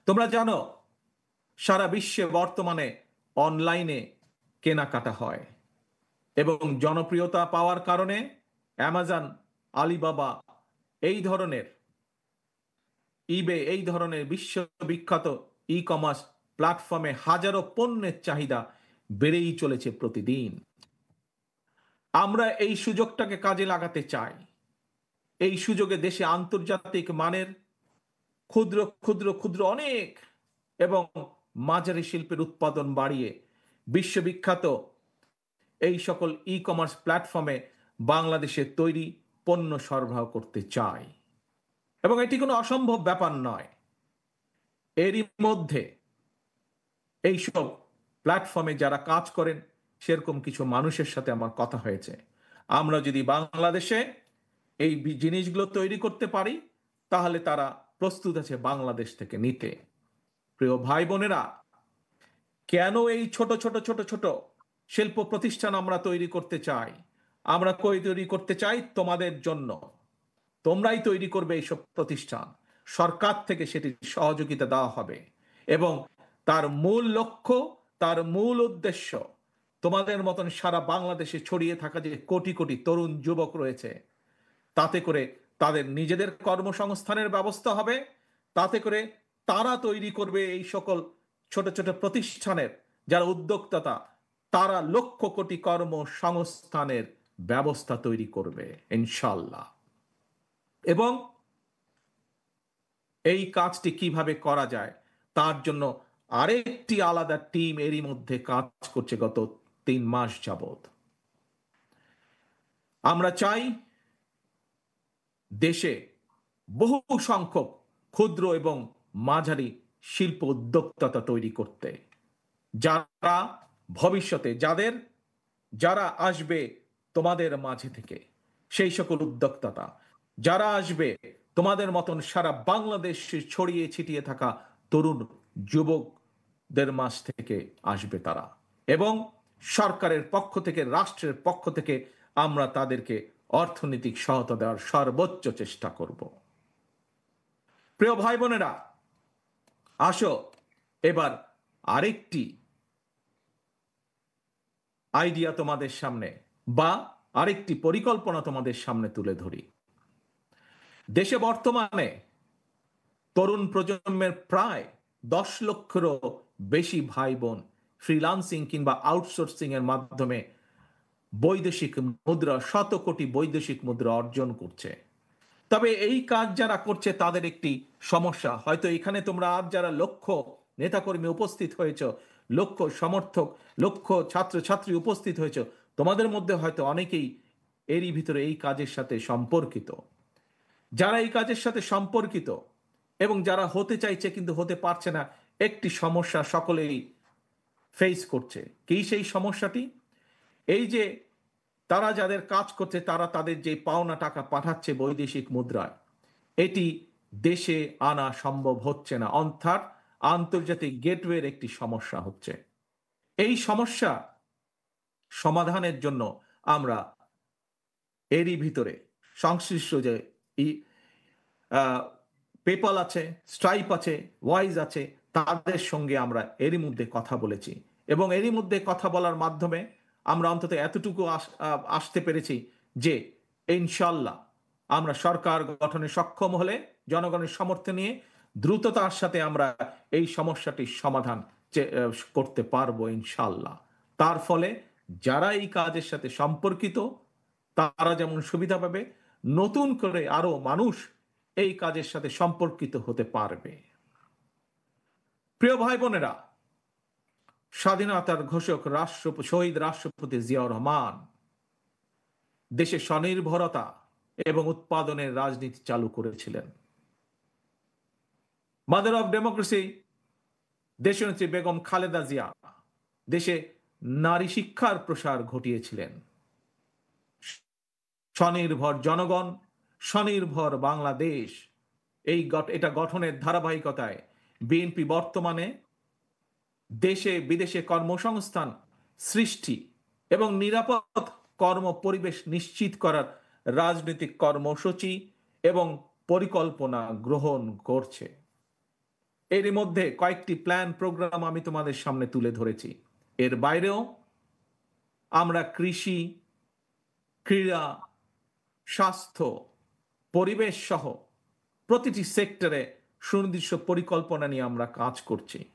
তোমরা জানো সারা বিশ্বে বর্তমানে অনলাইনে কেনাকাটা হয় এবং জনপ্রিয়তা পাওয়ার কারণে অ্যামাজন, আলিবাবা এই ধরনের, ইবে এই ধরনের বিশ্ববিখ্যাত ই কমার্স প্ল্যাটফর্মে হাজারো পণ্যের চাহিদা বেড়েই চলেছে প্রতিদিন। আমরা এই সুযোগটাকে কাজে লাগাতে চাই। এই সুযোগে দেশে আন্তর্জাতিক মানের ক্ষুদ্র ক্ষুদ্র ক্ষুদ্র অনেক এবং মাঝারি শিল্পের উৎপাদন বাড়িয়ে বিশ্ববিখ্যাত এই সকল ই কমার্স প্ল্যাটফর্মে বাংলাদেশের তৈরি পণ্য সরবরাহ করতে চাই এবং এটি কোনো অসম্ভব ব্যাপার নয়। এরই মধ্যে এইসব প্ল্যাটফর্মে যারা কাজ করেন সেরকম কিছু মানুষের সাথে আমার কথা হয়েছে। আমরা যদি বাংলাদেশে এই জিনিসগুলো তৈরি করতে পারি তাহলে তারা প্রস্তুত আছে বাংলাদেশ থেকে নিতে। প্রিয় ভাই বোনেরা, কেন এই ছোট ছোট ছোট ছোট শিল্প প্রতিষ্ঠান আমরা তৈরি করতে চাই? আমরা তৈরি করতে চাই তোমাদের জন্য। তোমরাই তৈরি করবে এইসব প্রতিষ্ঠান, সরকার থেকে সেটির সহযোগিতা দেওয়া হবে এবং তার মূল লক্ষ্য, তার মূল উদ্দেশ্য তোমাদের মতন সারা বাংলাদেশে ছড়িয়ে থাকা যে কোটি কোটি তরুণ যুবক রয়েছে তাতে করে তাদের নিজেদের কর্মসংস্থানের ব্যবস্থা হবে, তাতে করে তারা তৈরি করবে এই সকল ছোট ছোট প্রতিষ্ঠানের যারা উদ্যোক্তা, তারা লক্ষ কোটি কর্মসংস্থানের ব্যবস্থা তৈরি করবে ইনশাল্লাহ। এবং এই কাজটি কিভাবে করা যায় তার জন্য আরেকটি আলাদা টিম এরই মধ্যে কাজ করছে গত 3 মাস যাবত। আমরা চাই দেশে বহু সংখ্যক ক্ষুদ্র এবং মাঝারি শিল্প উদ্যোক্তা তৈরি করতে, যারা ভবিষ্যতে যারা আসবে তোমাদের মাঝে থেকে, সেই সকল উদ্যোক্তা যারা আসবে তোমাদের মতন সারা বাংলাদেশে ছড়িয়ে ছিটিয়ে থাকা তরুণ যুবকদের মাঝ থেকে আসবে তারা, এবং সরকারের পক্ষ থেকে, রাষ্ট্রের পক্ষ থেকে আমরা তাদেরকে অর্থনৈতিক সহায়তা দেওয়ার সর্বোচ্চ চেষ্টা করব। প্রিয় ভাই বোনেরা, আসো এবার আরেকটি আইডিয়া তোমাদের সামনে বা আরেকটি পরিকল্পনা তোমাদের সামনে তুলে ধরি। দেশে বর্তমানে তরুণ প্রজন্মের প্রায় 10 লক্ষেরও বেশি ভাই বোন ফ্রিল্যান্সিং কিংবা আউটসোর্সিং এর মাধ্যমে বৈদেশিক মুদ্রা, শত কোটি বৈদেশিক মুদ্রা অর্জন করছে। তবে এই কাজ যারা করছে তাদের একটি সমস্যা, হয়তো এখানে তোমরা আজ যারা লক্ষ নেতাকর্মী উপস্থিত হয়েছ, লক্ষ সমর্থক, লক্ষ ছাত্রছাত্রী উপস্থিত হয়েছ, তোমাদের মধ্যে হয়তো অনেকেই এরই ভিতরে এই কাজের সাথে সম্পর্কিত। যারা এই কাজের সাথে সম্পর্কিত এবং যারা হতে চাইছে কিন্তু হতে পারছে না, একটি সমস্যা সকলেই ফেস করছে। কি সেই সমস্যাটি? এই যে তারা যাদের কাজ করছে তারা তাদের যে পাওনা টাকা পাঠাচ্ছে বৈদেশিক মুদ্রায়, এটি দেশে আনা সম্ভব হচ্ছে না, অর্থাৎ আন্তর্জাতিক গেটওয়ের একটি সমস্যা হচ্ছে। এই সমস্যা সমাধানের জন্য আমরা এরই ভিতরে সংশ্লিষ্ট যে পেপাল আছে, স্ট্রাইপ আছে, ওয়াইজ আছে, তাদের সঙ্গে আমরা এরই মধ্যে কথা বলেছি এবং এরই মধ্যে কথা বলার মাধ্যমে আমরা অন্তত এতটুকু আসতে পেরেছি যে ইনশাল্লাহ আমরা সরকার গঠনে সক্ষম হলে জনগণের সমর্থন নিয়ে দ্রুততার সাথে আমরা এই সমস্যাটির সমাধান করতে পারবো ইনশাল্লাহ। তার ফলে যারা এই কাজের সাথে সম্পর্কিত তারা যেমন সুবিধা পাবে, নতুন করে আরো মানুষ এই কাজের সাথে সম্পর্কিত হতে পারবে। প্রিয় ভাই বোনেরা, স্বাধীনতার ঘোষক শহীদ রাষ্ট্রপতি জিয়াউর রহমান দেশে স্বনির্ভরতা এবং উৎপাদনের রাজনীতি চালু করেছিলেন। মাদার অফ ডেমোক্রেসি দেশনেত্রী বেগম খালেদা জিয়া দেশে নারী শিক্ষার প্রসার ঘটিয়েছিলেন। স্বনির্ভর জনগণ, স্বনির্ভর বাংলাদেশ, এটা গঠনের ধারাবাহিকতায় বিএনপি বর্তমানে দেশে বিদেশে কর্মসংস্থান সৃষ্টি এবং নিরাপদ কর্ম পরিবেশ নিশ্চিত করার রাজনৈতিক কর্মসূচি এবং পরিকল্পনা গ্রহণ করছে। এর মধ্যে কয়েকটি প্ল্যান প্রোগ্রাম আমি তোমাদের সামনে তুলে ধরেছি। এর বাইরেও আমরা কৃষি, ক্রীড়া, স্বাস্থ্য, পরিবেশ সহ প্রতিটি সেক্টরে সুনির্দিষ্ট পরিকল্পনা নিয়ে আমরা কাজ করছি।